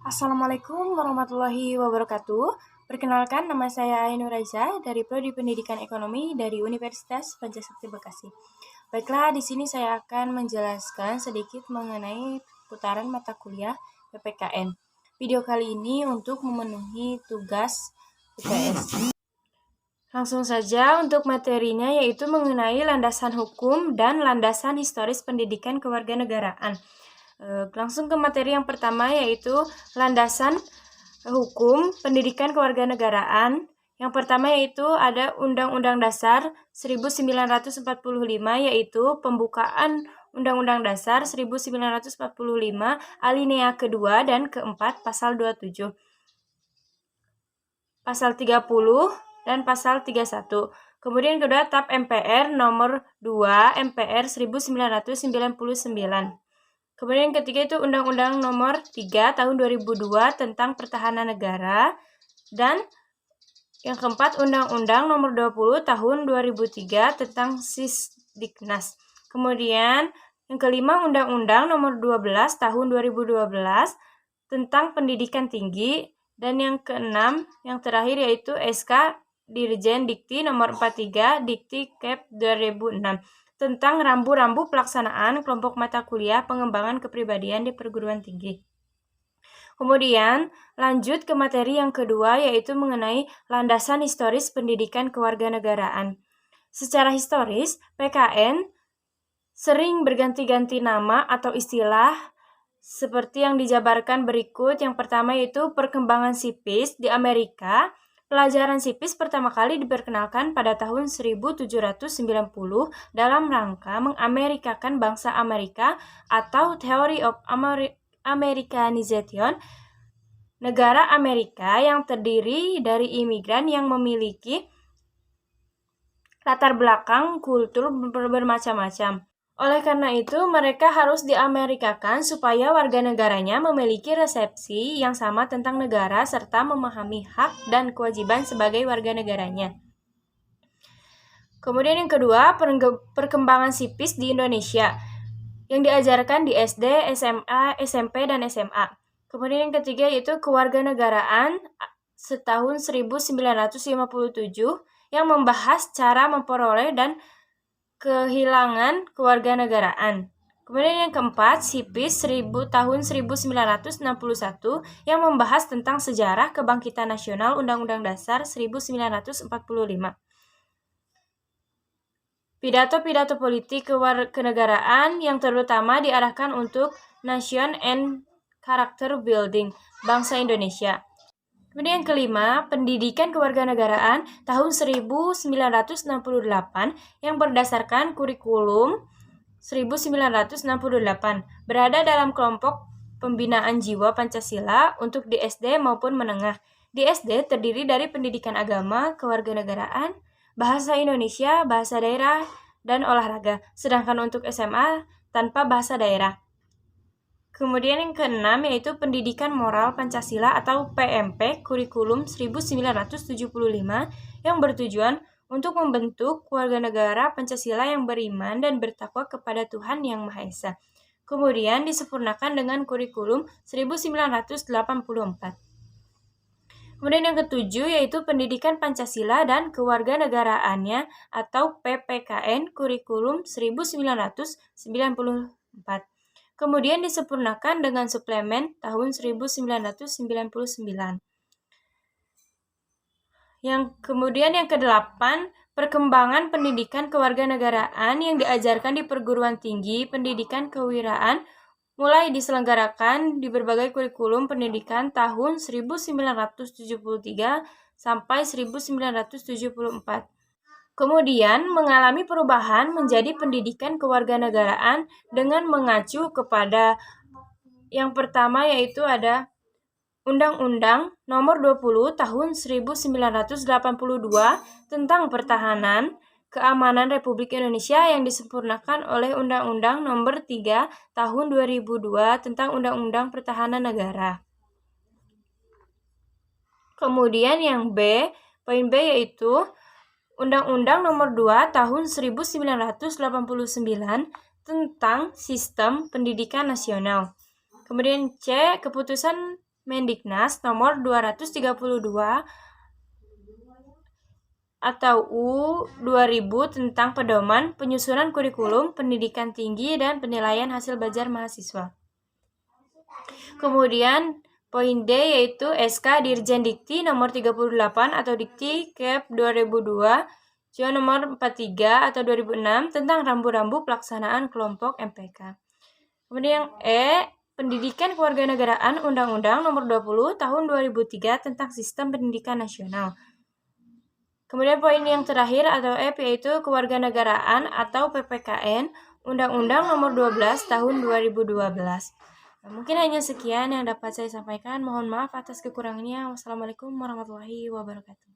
Assalamualaikum warahmatullahi wabarakatuh. Perkenalkan, nama saya Ainur Raiza dari Prodi Pendidikan Ekonomi dari Universitas Pancasila Bekasi. Baiklah, di sini saya akan menjelaskan sedikit mengenai putaran mata kuliah PPKN. Video kali ini untuk memenuhi tugas UTS. Langsung saja untuk materinya, yaitu mengenai landasan hukum dan landasan historis pendidikan kewarganegaraan. Langsung ke materi yang pertama, yaitu landasan hukum pendidikan kewarganegaraan. Yang pertama yaitu ada Undang-Undang Dasar 1945, yaitu pembukaan Undang-Undang Dasar 1945 alinea kedua dan keempat pasal 27, pasal 30 dan pasal 31. Kemudian kedua TAP MPR nomor 2 MPR 1999. Kemudian yang ketiga itu Undang-Undang Nomor 3 Tahun 2002 tentang Pertahanan Negara. Dan yang keempat Undang-Undang Nomor 20 Tahun 2003 tentang Sisdiknas. Kemudian yang kelima Undang-Undang Nomor 12 Tahun 2012 tentang Pendidikan Tinggi. Dan yang keenam, yang terakhir yaitu SK Dirjen Dikti Nomor 43 Dikti Kep 2006 tentang rambu-rambu pelaksanaan kelompok mata kuliah pengembangan kepribadian di perguruan tinggi. Kemudian lanjut ke materi yang kedua, yaitu mengenai landasan historis pendidikan kewarganegaraan. Secara historis, PKN sering berganti-ganti nama atau istilah seperti yang dijabarkan berikut. Yang pertama yaitu perkembangan sipis di Amerika. Pelajaran sipis pertama kali diperkenalkan pada tahun 1790 dalam rangka mengamerikakan bangsa Amerika atau Theory of Americanization, negara Amerika yang terdiri dari imigran yang memiliki latar belakang kultur bermacam-macam. Oleh karena itu, mereka harus diamerikakan supaya warga negaranya memiliki resepsi yang sama tentang negara serta memahami hak dan kewajiban sebagai warga negaranya. Kemudian yang kedua, perkembangan sipis di Indonesia yang diajarkan di SD, SMA, SMP, dan SMA. Kemudian yang ketiga yaitu kewarganegaraan setahun 1957 yang membahas cara memperoleh dan kehilangan kewarganegaraan. Kemudian yang keempat, sipis tahun 1961 yang membahas tentang sejarah kebangkitan nasional Undang-Undang Dasar 1945. Pidato-pidato politik kewarganegaraan yang terutama diarahkan untuk nation and character building bangsa Indonesia. Kemudian yang kelima, pendidikan kewarganegaraan tahun 1968 yang berdasarkan kurikulum 1968 berada dalam kelompok pembinaan jiwa Pancasila untuk di SD maupun menengah. Di SD terdiri dari pendidikan agama, kewarganegaraan, bahasa Indonesia, bahasa daerah, dan olahraga. Sedangkan untuk SMA tanpa bahasa daerah. Kemudian yang keenam yaitu Pendidikan Moral Pancasila atau PMP kurikulum 1975 yang bertujuan untuk membentuk warga negara Pancasila yang beriman dan bertakwa kepada Tuhan Yang Maha Esa. Kemudian disempurnakan dengan kurikulum 1984. Kemudian yang ketujuh yaitu Pendidikan Pancasila dan Kewarganegaraannya atau PPKN kurikulum 1994. Kemudian disempurnakan dengan suplemen tahun 1999. Kemudian yang kedelapan, perkembangan pendidikan kewarganegaraan yang diajarkan di perguruan tinggi pendidikan kewirausahaan mulai diselenggarakan di berbagai kurikulum pendidikan tahun 1973 sampai 1974. Kemudian mengalami perubahan menjadi pendidikan kewarganegaraan dengan mengacu kepada yang pertama yaitu ada Undang-Undang Nomor 20 Tahun 1982 tentang Pertahanan Keamanan Republik Indonesia yang disempurnakan oleh Undang-Undang Nomor 3 Tahun 2002 tentang Undang-Undang Pertahanan Negara. Kemudian yang poin B yaitu Undang-Undang Nomor 2 Tahun 1989 tentang Sistem Pendidikan Nasional. Kemudian C, Keputusan Mendiknas nomor 232 atau U 2000 tentang pedoman penyusunan kurikulum pendidikan tinggi dan penilaian hasil belajar mahasiswa. Kemudian poin D yaitu SK Dirjen Dikti nomor 38 atau Dikti Kep 2002 Jo nomor 43 atau 2006 tentang rambu-rambu pelaksanaan kelompok MPK. Kemudian E Pendidikan Kewarganegaraan Undang-Undang nomor 20 tahun 2003 tentang Sistem Pendidikan Nasional. Kemudian poin yang terakhir atau F yaitu Kewarganegaraan atau PPKN Undang-Undang nomor 12 tahun 2012. Nah, mungkin hanya sekian yang dapat saya sampaikan. Mohon maaf atas kekurangannya. Wassalamualaikum warahmatullahi wabarakatuh.